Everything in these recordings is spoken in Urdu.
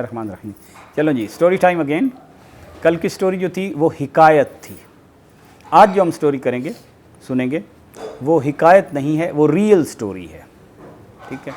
الرحمن الرحیم. چلو جی سٹوری ٹائم اگین. کل کی سٹوری جو تھی وہ حکایت تھی. آج جو ہم سٹوری کریں گے سنیں گے وہ حکایت نہیں ہے، وہ ریئل سٹوری ہے. ٹھیک ہے.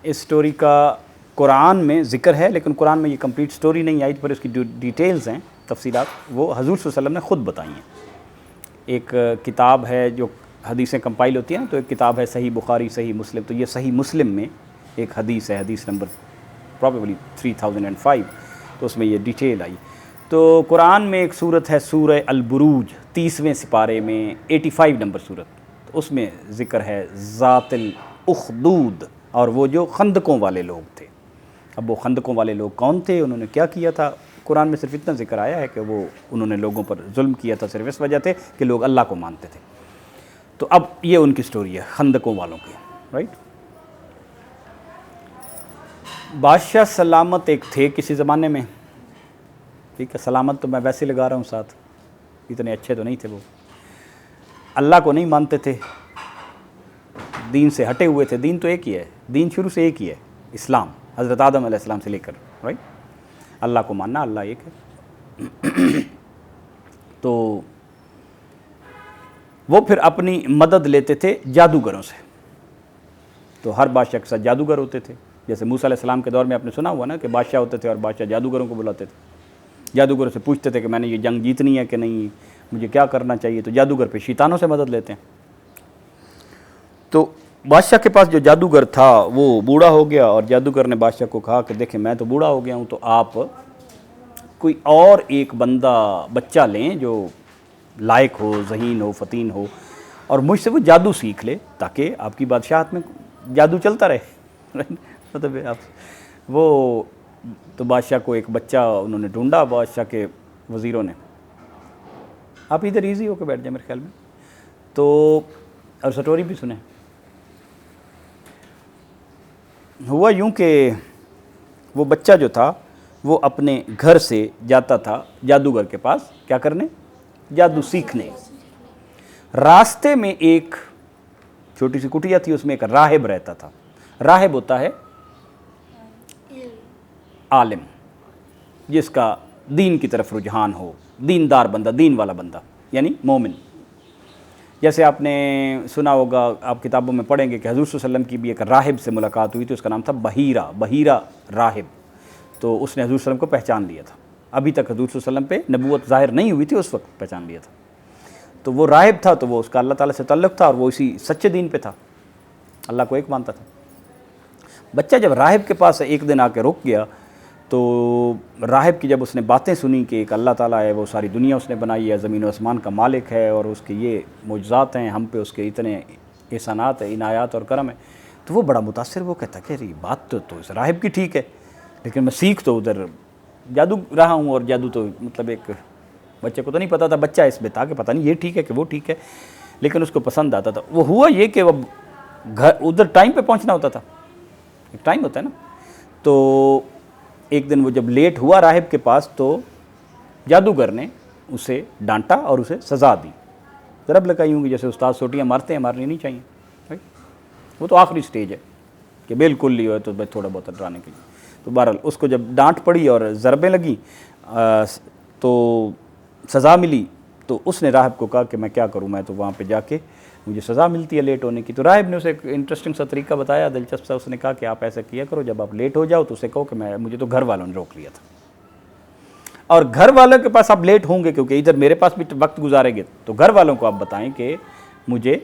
اس سٹوری کا قرآن میں ذکر ہے، لیکن قرآن میں یہ کمپلیٹ سٹوری نہیں آئی، پر اس کی ڈیٹیلز ہیں، تفصیلات وہ حضور صلی اللہ علیہ وسلم نے خود بتائی ہیں. ایک کتاب ہے جو حدیثیں کمپائل ہوتی ہیں نا، تو ایک کتاب ہے صحیح بخاری، صحیح مسلم. تو یہ صحیح مسلم میں ایک حدیث ہے، حدیث نمبر پرابیبلی 3005. تو اس میں یہ ڈیٹیل آئی. تو قرآن میں ایک صورت ہے سورہ البروج، 30ویں سپارے میں 85 نمبر صورت. تو اس میں ذکر ہے ذات الاخدود، اور وہ جو خندقوں والے لوگ تھے. اب وہ خندقوں والے لوگ کون تھے، انہوں نے کیا کیا تھا، قرآن میں صرف اتنا ذکر آیا ہے کہ وہ انہوں نے لوگوں پر ظلم کیا تھا، صرف اس وجہ سے کہ لوگ اللہ کو مانتے تھے. تو اب یہ ان کی سٹوری ہے خندقوں والوں کی. رائٹ. بادشاہ سلامت ایک تھے کسی زمانے میں. ٹھیک ہے. سلامت تو میں ویسے لگا رہا ہوں ساتھ، اتنے اچھے تو نہیں تھے. وہ اللہ کو نہیں مانتے تھے، دین سے ہٹے ہوئے تھے. دین تو ایک ہی ہے، دین شروع سے ایک ہی ہے، اسلام، حضرت آدم علیہ السلام سے لے کر. رائٹ. اللہ کو ماننا، اللہ ایک ہے. تو وہ پھر اپنی مدد لیتے تھے جادوگروں سے. تو ہر بادشاہ کے ساتھ جادوگر ہوتے تھے. جیسے موسیٰ علیہ السلام کے دور میں آپ نے سنا ہوا نا کہ بادشاہ ہوتے تھے اور بادشاہ جادوگروں کو بلاتے تھے. جادوگروں سے پوچھتے تھے کہ میں نے یہ جنگ جیتنی ہے کہ نہیں، مجھے کیا کرنا چاہیے. تو جادوگر پہ شیطانوں سے مدد لیتے ہیں. تو بادشاہ کے پاس جو جادوگر تھا وہ بوڑھا ہو گیا، اور جادوگر نے بادشاہ کو کہا کہ دیکھیں میں تو بوڑھا ہو گیا ہوں، تو آپ کوئی اور ایک بچہ لیں جو لائق ہو، ذہین ہو، فطین ہو، اور مجھ سے وہ جادو سیکھ لے تاکہ آپ کی بادشاہت میں جادو چلتا رہے. مطلب وہ تو بادشاہ کو ایک بچہ انہوں نے ڈھونڈا، بادشاہ کے وزیروں نے. آپ ادھر ایزی ہو کے بیٹھ جائیں میرے خیال میں. تو اور سٹوری بھی سنیں. ہوا یوں کہ وہ بچہ جو تھا وہ اپنے گھر سے جاتا تھا جادوگر کے پاس، کیا کرنے، جادو سیکھنے. راستے میں ایک چھوٹی سی کٹیا تھی، اس میں ایک راہب رہتا تھا. راہب ہوتا ہے عالم، جس کا دین کی طرف رجحان ہو، دیندار بندہ، دین والا بندہ، یعنی مومن. جیسے آپ نے سنا ہوگا، آپ کتابوں میں پڑھیں گے کہ حضور صلی اللہ علیہ وسلم کی بھی ایک راہب سے ملاقات ہوئی تھی، اس کا نام تھا بحیرہ راہب. تو اس نے حضور صلی اللہ علیہ وسلم کو پہچان لیا تھا. ابھی تک حضور صلی اللہ علیہ وسلم پہ نبوت ظاہر نہیں ہوئی تھی، اس وقت پہچان لیا تھا. تو وہ راہب تھا، تو وہ اس کا اللہ تعالیٰ سے تعلق تھا، اور وہ اسی سچے دین پہ تھا، اللہ کو ایک مانتا تھا. بچہ جب راہب کے پاس ایک دن آ کے رک گیا، تو راہب کی جب اس نے باتیں سنی کہ ایک اللہ تعالیٰ ہے، وہ ساری دنیا اس نے بنائی ہے، زمین و آسمان کا مالک ہے، اور اس کے یہ معجزات ہیں، ہم پہ اس کے اتنے احسانات ہیں، عنایات اور کرم ہے. تو وہ بڑا متاثر. وہ کہتا کہ یہ بات تو اس راہب کی ٹھیک ہے، لیکن میں سیکھ تو ادھر جادو رہا ہوں، اور جادو تو مطلب ایک بچے کو تو نہیں پتہ تھا، بچہ اس میں تھا کہ پتہ نہیں یہ ٹھیک ہے کہ وہ ٹھیک ہے، لیکن اس کو پسند آتا تھا. وہ ہوا یہ کہ وہ گھر ادھر ٹائم پہ پہنچنا ہوتا تھا، ایک ٹائم ہوتا ہے نا. تو ایک دن وہ جب لیٹ ہوا راہب کے پاس، تو جادوگر نے اسے ڈانٹا اور اسے سزا دی. ضرب لگائی ہوں گی، جیسے استاد سوٹیاں مارتے ہیں، مارنی نہیں چاہیے. وہ تو آخری سٹیج ہے کہ بالکل ہی ہو تو بس تھوڑا بہت ڈرانے کے لیے. تو بہرحال اس کو جب ڈانٹ پڑی اور ضربیں لگیں تو سزا ملی. تو اس نے راہب کو کہا کہ میں کیا کروں، میں تو وہاں پہ جا کے مجھے سزا ملتی ہے لیٹ ہونے کی. تو راہب نے اسے ایک انٹرسٹنگ سا طریقہ بتایا، دلچسپ سا. اس نے کہا کہ آپ ایسا کیا کرو، جب آپ لیٹ ہو جاؤ تو اسے کہو کہ مجھے تو گھر والوں نے روک لیا تھا، اور گھر والوں کے پاس آپ لیٹ ہوں گے کیونکہ ادھر میرے پاس بھی وقت گزاریں گے، تو گھر والوں کو آپ بتائیں کہ مجھے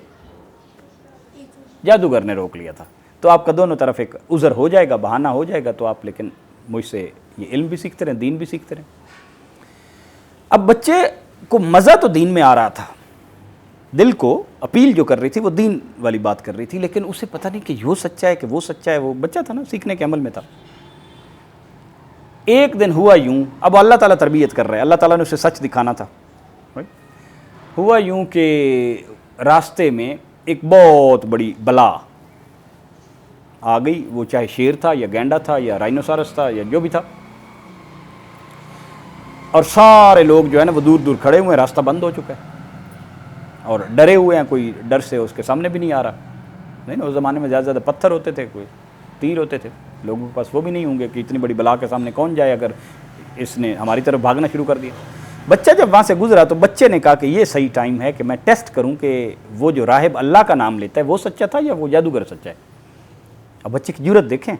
جادوگر نے روک لیا تھا. تو آپ کا دونوں طرف ایک عذر ہو جائے گا، بہانہ ہو جائے گا. تو آپ لیکن مجھ سے یہ علم بھی سیکھتے رہیں، دین بھی سیکھتے رہیں. اب بچے کو مزہ تو دین میں آ رہا تھا، دل کو اپیل جو کر رہی تھی وہ دین والی بات کر رہی تھی، لیکن اسے پتہ نہیں کہ یہ سچا ہے کہ وہ سچا ہے. وہ بچہ تھا نا، سیکھنے کے عمل میں تھا. ایک دن ہوا یوں، اب اللہ تعالیٰ تربیت کر رہا ہے، اللہ تعالیٰ نے اسے سچ دکھانا تھا. ہوا یوں کہ راستے میں ایک بہت بڑی بلا آ گئی. وہ چاہے شیر تھا یا گینڈا تھا یا رائنوسارس تھا یا جو بھی تھا، اور سارے لوگ جو ہے نا وہ دور دور کھڑے ہوئے ہیں، راستہ بند ہو چکا ہے، اور ڈرے ہوئے ہیں. کوئی ڈر سے اس کے سامنے بھی نہیں آ رہا. نہیں نا، اس زمانے میں زیادہ پتھر ہوتے تھے، کوئی تیر ہوتے تھے. لوگوں کے پاس وہ بھی نہیں ہوں گے کہ اتنی بڑی بلا کے سامنے کون جائے اگر اس نے ہماری طرف بھاگنا شروع کر دیا۔ بچہ جب وہاں سے گزرا تو بچے نے کہا کہ یہ صحیح ٹائم ہے کہ میں ٹیسٹ کروں کہ وہ جو راہب اللہ کا نام لیتا ہے وہ سچا تھا یا وہ جادوگر سچا ہے۔ اب بچے کی جرت دیکھیں،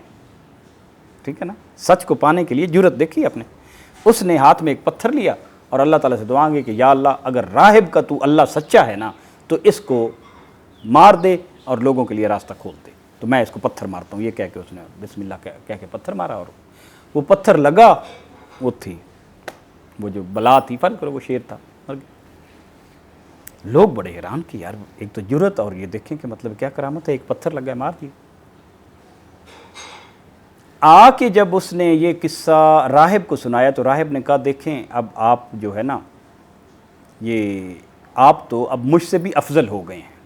ٹھیک ہے نا، سچ کو پانے کے لیے جرت دیکھی اپنے۔ اس نے ہاتھ میں ایک پتھر لیا اور اللہ تعالیٰ سے دعا کی کہ یا اللہ اگر راہب کا تو اللہ سچا ہے نا تو اس کو مار دے اور لوگوں کے لیے راستہ کھول دے، تو میں اس کو پتھر مارتا ہوں۔ یہ کہہ کے اس نے بسم اللہ کہہ کے پتھر مارا اور وہ پتھر لگا، وہ تھی وہ جو بلا تھی، فرض کرو وہ شیر تھا، مر گیا۔ لوگ بڑے حیران کہ یار ایک تو جرت اور یہ دیکھیں کہ مطلب کیا کرامت ہے، ایک پتھر لگا ہے مار دیا۔ آ کے جب اس نے یہ قصہ راہب کو سنایا تو راہب نے کہا دیکھیں اب آپ جو ہے نا یہ آپ تو اب مجھ سے بھی افضل ہو گئے ہیں،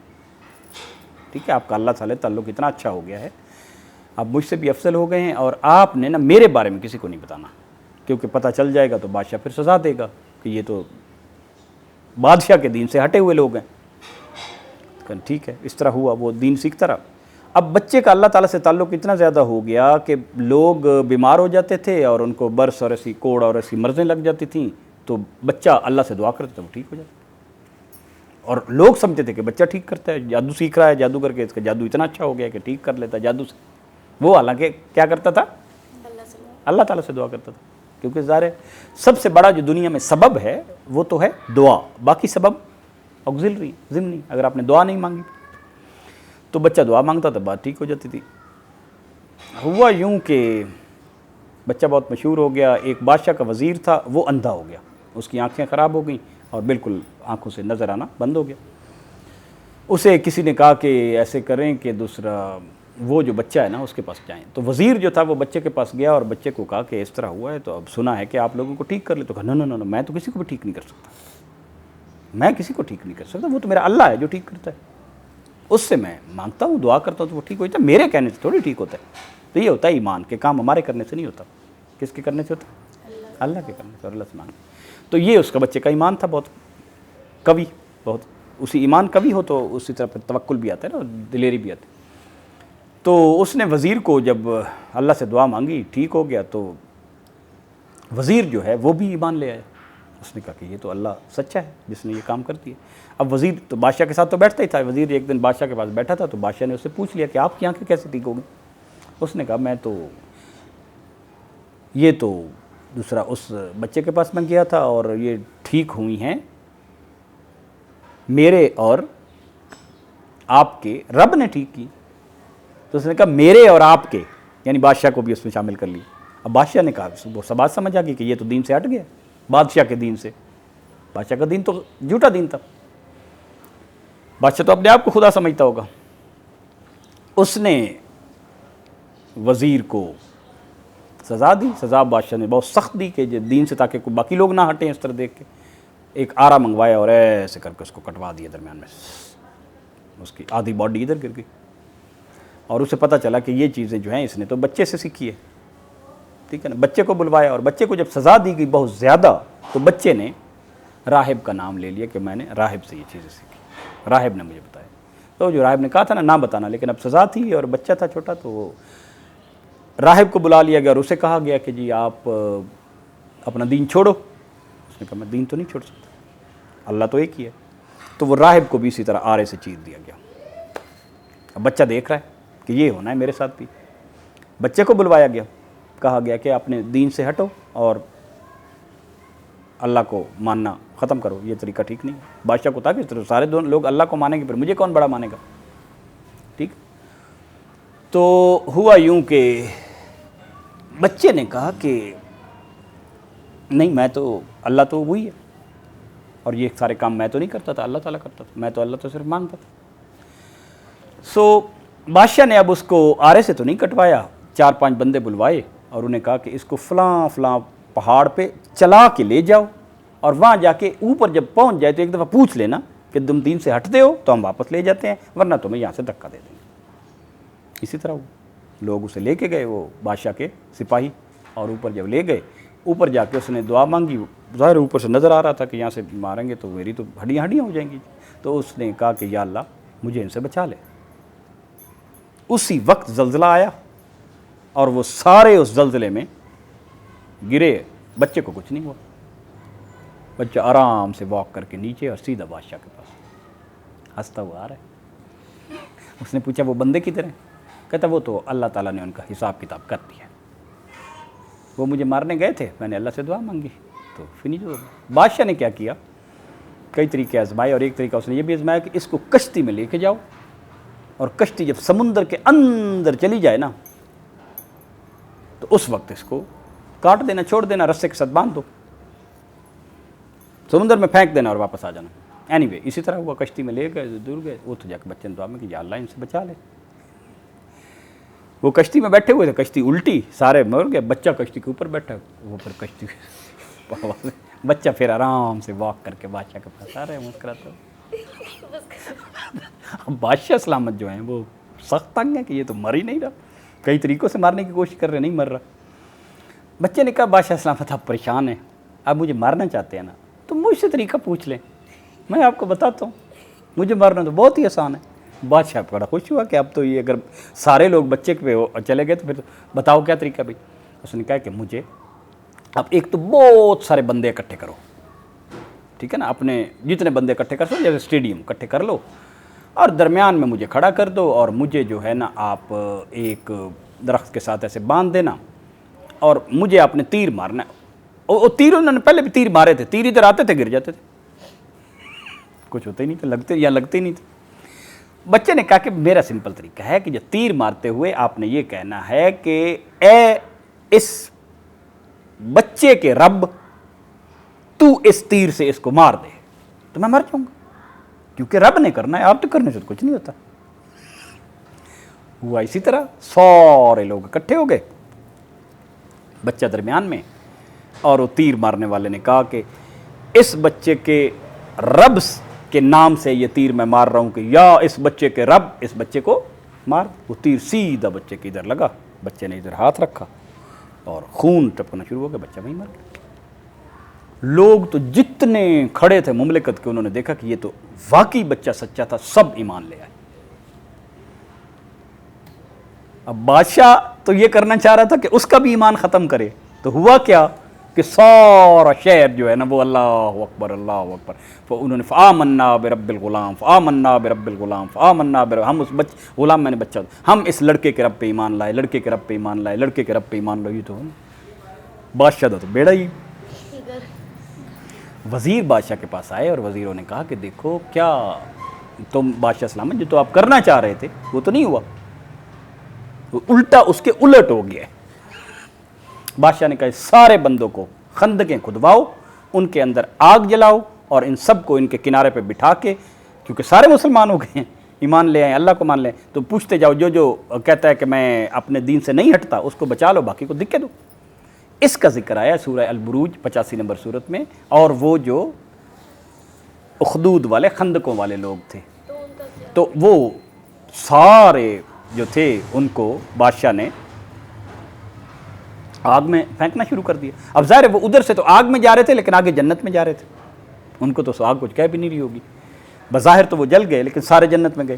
ٹھیک ہے، آپ کا اللہ تعالیٰ تعلق اتنا اچھا ہو گیا ہے، آپ مجھ سے بھی افضل ہو گئے ہیں، اور آپ نے نا میرے بارے میں کسی کو نہیں بتانا، کیونکہ پتہ چل جائے گا تو بادشاہ پھر سزا دے گا کہ یہ تو بادشاہ کے دین سے ہٹے ہوئے لوگ ہیں۔ کہ ٹھیک ہے، اس طرح ہوا، وہ دین سیکھتا رہا۔ اب بچے کا اللہ تعالیٰ سے تعلق اتنا زیادہ ہو گیا کہ لوگ بیمار ہو جاتے تھے اور ان کو برس اور ایسی کوڑ اور ایسی مرضیں لگ جاتی تھیں تو بچہ اللہ سے دعا کرتا تھا، وہ ٹھیک ہو جاتا، اور لوگ سمجھتے تھے کہ بچہ ٹھیک کرتا ہے، جادو سیکھ رہا ہے، جادو کر کے اس کا جادو اتنا اچھا ہو گیا کہ ٹھیک کر لیتا ہے جادو سے۔ وہ حالانکہ کیا کرتا تھا؟ اللہ تعالیٰ سے دعا کرتا تھا، کیونکہ ظاہر ہے سب سے بڑا جو دنیا میں سبب ہے وہ تو ہے دعا، باقی سبب آگزیلری ضمنی، اگر آپ نے دعا نہیں مانگی تو بچہ دعا مانگتا تھا، بات ٹھیک ہو جاتی تھی۔ ہوا یوں کہ بچہ بہت مشہور ہو گیا، ایک بادشاہ کا وزیر تھا، وہ اندھا ہو گیا، اس کی آنکھیں خراب ہو گئیں اور بالکل آنکھوں سے نظر آنا بند ہو گیا۔ اسے کسی نے کہا کہ ایسے کریں کہ دوسرا وہ جو بچہ ہے نا اس کے پاس جائیں، تو وزیر جو تھا وہ بچے کے پاس گیا اور بچے کو کہا کہ اس طرح ہوا ہے تو اب سنا ہے کہ آپ لوگوں کو ٹھیک کر لے، تو کہا نو میں تو کسی کو بھی ٹھیک نہیں کر سکتا، میں کسی کو ٹھیک نہیں کر سکتا، وہ تو میرا اللہ ہے جو ٹھیک کرتا ہے، اس سے میں مانگتا ہوں، دعا کرتا ہوں تو وہ ٹھیک ہو جاتا ہے، میرے کہنے سے تھوڑی ٹھیک ہوتا ہے۔ تو یہ ہوتا ہے ایمان کے کام ہمارے کرنے سے نہیں ہوتا، کس کے کرنے سے ہوتا ہے؟ اللہ کے کرنے سے، اور اللہ سے مانگے۔ تو یہ اس کا بچے کا ایمان تھا بہت قوی، بہت اسی ایمان قوی ہو تو اسی طرح پھر توکل بھی آتا ہے نا، دلیری بھی آتی ہے۔ تو اس نے وزیر کو جب اللہ سے دعا مانگی، ٹھیک ہو گیا، تو وزیر جو ہے وہ بھی ایمان لے آیا، اس نے کہا کہ یہ تو اللہ سچا ہے جس نے یہ کام کر دیا۔ اب وزیر تو بادشاہ کے ساتھ تو بیٹھتا ہی تھا، وزیر ایک دن بادشاہ کے پاس بیٹھا تھا تو بادشاہ نے اس سے پوچھ لیا کہ آپ کی آنکھیں کیسے ٹھیک ہو گئی؟ اس نے کہا میں تو یہ تو دوسرا اس بچے کے پاس میں گیا تھا اور یہ ٹھیک ہوئی ہیں میرے اور آپ کے رب نے ٹھیک کی۔ تو اس نے کہا میرے اور آپ کے، یعنی بادشاہ کو بھی اس میں شامل کر لیا۔ اب بادشاہ نے کہا وہ سب بات سمجھ آ گئی کہ یہ تو دین سے ہٹ گیا، بادشاہ کے دین سے، بادشاہ کا دین تو جھوٹا دین تھا، بادشاہ تو اپنے آپ کو خدا سمجھتا ہوگا۔ اس نے وزیر کو سزا دی، سزا بادشاہ نے بہت سخت دی کہ دین سے، تاکہ باقی لوگ نہ ہٹیں اس طرح دیکھ کے۔ ایک آرا منگوایا اور ایسے کر کے اس کو کٹوا دیا درمیان میں، اس کی آدھی باڈی ادھر گر گئی، اور اسے پتہ چلا کہ یہ چیزیں جو ہیں اس نے تو بچے سے سیکھی ہے، ٹھیک ہے نا۔ بچے کو بلوایا اور بچے کو جب سزا دی گئی بہت زیادہ تو بچے نے راہب کا نام لے لیا کہ میں نے راہب سے یہ چیزیں سیکھی، راہب نے مجھے بتایا۔ تو جو راہب نے کہا تھا نا بتانا، لیکن اب سزا تھی اور بچہ تھا چھوٹا، تو وہ راہب کو بلا لیا گیا اور اسے کہا گیا کہ جی آپ اپنا دین چھوڑو۔ اس نے کہا میں دین تو نہیں چھوڑ سکتا، اللہ تو ایک ہی ہے۔ تو وہ راہب کو بھی اسی طرح آرے سے چیر دیا گیا۔ اب بچہ دیکھ رہا ہے کہ یہ ہونا ہے میرے ساتھ بھی۔ بچے کو بلوایا گیا، کہا گیا کہ اپنے دین سے ہٹو اور اللہ کو ماننا ختم کرو، یہ طریقہ ٹھیک نہیں ہے۔ بادشاہ کو تھا کہ اس طرح سارے لوگ اللہ کو مانیں گے پھر مجھے کون بڑا مانے گا، ٹھیک۔ تو ہوا یوں کہ بچے نے کہا کہ نہیں، میں تو اللہ تو وہی ہے، اور یہ سارے کام میں تو نہیں کرتا تھا، اللہ تعالیٰ کرتا تھا، میں تو اللہ تو صرف مانگتا تھا۔ سو بادشاہ نے اب اس کو آرے سے تو نہیں کٹوایا، 4-5 بندے بلوائے اور انہیں کہا کہ اس کو فلاں فلاں پہاڑ پہ چلا کے لے جاؤ، اور وہاں جا کے اوپر جب پہنچ جائے تو ایک دفعہ پوچھ لینا کہ تم دین سے ہٹتے ہو تو ہم واپس لے جاتے ہیں، ورنہ تمہیں یہاں سے دھکا دے دیں گے۔ اسی طرح لوگ اسے لے کے گئے، وہ بادشاہ کے سپاہی، اور اوپر جب لے گئے، اوپر جا کے اس نے دعا مانگی، ظاہر اوپر سے نظر آ رہا تھا کہ یہاں سے ماریں گے تو میری تو ہڈیاں ہو جائیں گی۔ تو اس نے کہا کہ یا اللہ مجھے ان سے بچا لے۔ اسی وقت زلزلہ آیا، اور وہ سارے اس زلزلے میں گرے، بچے کو کچھ نہیں ہوا. بچہ آرام سے واک کر کے نیچے اور سیدھا بادشاہ کے پاس ہنستا ہوا آ رہا ہے. اس نے پوچھا وہ بندے کدھر ہیں؟ کہتا وہ تو اللہ تعالیٰ نے ان کا حساب کتاب کر دیا، وہ مجھے مارنے گئے تھے، میں نے اللہ سے دعا مانگی تو فنش ہو گیا. بادشاہ نے کیا کیا، کئی طریقے آزمائے، اور ایک طریقہ اس نے یہ بھی آزمایا کہ اس کو کشتی میں لے کے جاؤ، اور کشتی جب سمندر کے اندر چلی جائے نا تو اس وقت اس کو کاٹ دینا، چھوڑ دینا، رسے کے ساتھ باندھ دو، سمندر میں پھینک دینا اور واپس آ جانا. اینی وے اسی طرح ہوا، کشتی میں لے گئے، دور گئے. وہ تو جا کے بچے نے دعا میں کہ یا اللہ ان سے بچا لے. وہ کشتی میں بیٹھے ہوئے تھے، کشتی الٹی، سارے مر گئے، بچہ کشتی کے اوپر بیٹھا، وہ پھر کشتی بچہ پھر آرام سے واک کر کے بادشاہ کے پاس آ رہے ہیں مسکراتا. بادشاہ سلامت جو ہیں وہ سخت تنگ ہیں کہ یہ تو مر ہی نہیں رہا، کئی طریقوں سے مارنے کی کوشش کر رہے، نہیں مر رہا. بچے نے کہا بادشاہ سلامت آپ پریشان ہیں، آپ مجھے مارنا چاہتے ہیں نا تو مجھ سے طریقہ پوچھ لیں، میں آپ کو بتاتا ہوں، مجھے مارنا تو بہت ہی آسان ہے. بادشاہ بڑا خوش ہوا کہ اب تو یہ اگر سارے لوگ بچے پہ چلے گئے تو پھر بتاؤ کیا طریقہ بھی. اس نے کہا کہ مجھے اب ایک تو بہت سارے بندے اکٹھے کرو، ٹھیک ہے نا، اپنے جتنے بندے اکٹھے کر سکو جیسے اسٹیڈیم اکٹھے کر لو، اور درمیان میں مجھے کھڑا کر دو، اور مجھے جو ہے نا آپ ایک درخت کے ساتھ ایسے باندھ دینا، اور مجھے آپ نے تیر مارنا ہے. وہ تیر انہوں نے پہلے بھی تیر مارے تھے، تیر ادھر آتے تھے گر جاتے تھے، کچھ ہوتا ہی نہیں تھا، لگتے ہی نہیں تھے. بچے نے کہا کہ میرا سمپل طریقہ ہے کہ جو تیر مارتے ہوئے آپ نے یہ کہنا ہے کہ اے اس بچے کے رب تو اس تیر سے اس کو مار دے تو میں مر جاؤں گا، کیونکہ رب نے کرنا ہے، آپ تو کرنے سے کچھ نہیں ہوتا. ہوا اسی طرح، سارے لوگ اکٹھے ہو گئے، بچہ درمیان میں، اور وہ تیر مارنے والے نے کہا کہ اس بچے کے رب کے نام سے یہ تیر میں مار رہا ہوں کہ یا اس بچے کے رب اس بچے کو مار. وہ تیر سیدھا بچے کے ادھر لگا، بچے نے ادھر ہاتھ رکھا اور خون ٹپکنا شروع ہو گیا، بچہ وہیں مر گیا. لوگ تو جتنے کھڑے تھے مملکت کے، انہوں نے دیکھا کہ یہ تو واقعی بچہ سچا تھا، سب ایمان لے آئے. اب بادشاہ تو یہ کرنا چاہ رہا تھا کہ اس کا بھی ایمان ختم کرے، تو ہوا کیا کہ سارا شہر جو ہے نا وہ اللہ اکبر اللہ اکبر، انہوں نے فآمنا برب الغلام فآمنا برب الغلام فآمنا برب، ہم اس غلام میں نے بچہ، ہم اس لڑکے کے رب پہ ایمان لائے، لڑکے کے رب پہ ایمان لائے، لڑکے کے رب پہ ایمان لائے. تو بادشاہ تو بیڑا ہی. وزیر بادشاہ کے پاس آئے اور وزیروں نے کہا کہ دیکھو کیا تم بادشاہ سلامت جو تو آپ کرنا چاہ رہے تھے وہ تو نہیں ہوا، وہ الٹا اس کے الٹ ہو گیا. بادشاہ نے کہا سارے بندوں کو خندقیں کھدواؤ، ان کے اندر آگ جلاؤ، اور ان سب کو ان کے کنارے پہ بٹھا کے، کیونکہ سارے مسلمان ہو گئے ہیں، ایمان لے آئیں، اللہ کو مان لیں، تو پوچھتے جاؤ جو جو کہتا ہے کہ میں اپنے دین سے نہیں ہٹتا اس کو بچا لو، باقی کو دکھے دو. اس کا ذکر آیا سورہ البروج 85 نمبر سورت میں. اور وہ جو اخدود والے خندقوں والے لوگ تھے تو وہ سارے جو تھے ان کو بادشاہ نے آگ میں پھینکنا شروع کر دیا. اب ظاہر ہے وہ ادھر سے تو آگ میں جا رہے تھے لیکن آگے جنت میں جا رہے تھے، ان کو تو آگ کچھ کہہ بھی نہیں رہی ہوگی، بظاہر تو وہ جل گئے لیکن سارے جنت میں گئے.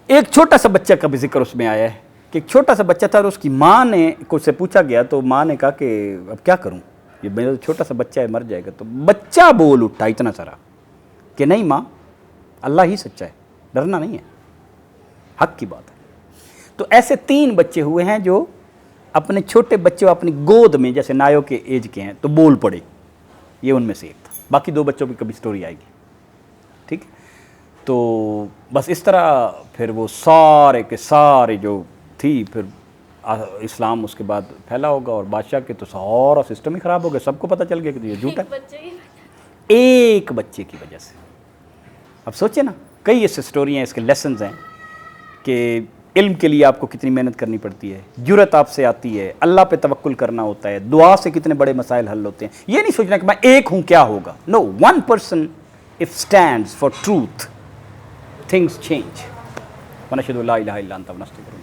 ایک چھوٹا سا بچہ کا بھی ذکر اس میں آیا ہے کہ ایک چھوٹا سا بچہ تھا اور اس کی ماں نے کچھ سے پوچھا گیا تو ماں نے کہا کہ اب کیا کروں، یہ میرا چھوٹا سا بچہ ہے مر جائے گا. تو بچہ بول اٹھا اتنا سارا کہ نہیں ماں، اللہ ہی سچا ہے، ڈرنا نہیں ہے، حق کی بات ہے. تو ایسے 3 بچے ہوئے ہیں جو اپنے چھوٹے بچے اپنی گود میں جیسے نایوں کے ایج کے ہیں تو بول پڑے، یہ ان میں سے ایک تھا. باقی 2 بچوں کی کبھی سٹوری آئے گی، ٹھیک. تو بس اس طرح پھر وہ سارے کے سارے جو تھی، پھر اسلام اس کے بعد پھیلا ہوگا، اور بادشاہ کے تو سارا سسٹم ہی خراب ہو گیا، سب کو پتہ چل گیا کہ یہ جھوٹا ہے ایک بچے کی وجہ سے. اب سوچیں نا، کئی ایسے سٹوریاں، اس کے لیسنز ہیں کہ علم کے لیے آپ کو کتنی محنت کرنی پڑتی ہے، جرت آپ سے آتی ہے، اللہ پہ توکل کرنا ہوتا ہے، دعا سے کتنے بڑے مسائل حل ہوتے ہیں. یہ نہیں سوچنا کہ میں ایک ہوں کیا ہوگا، no, one person if stands for truth things change. ونشہد ان لا الہ الا انت ونستغفرک.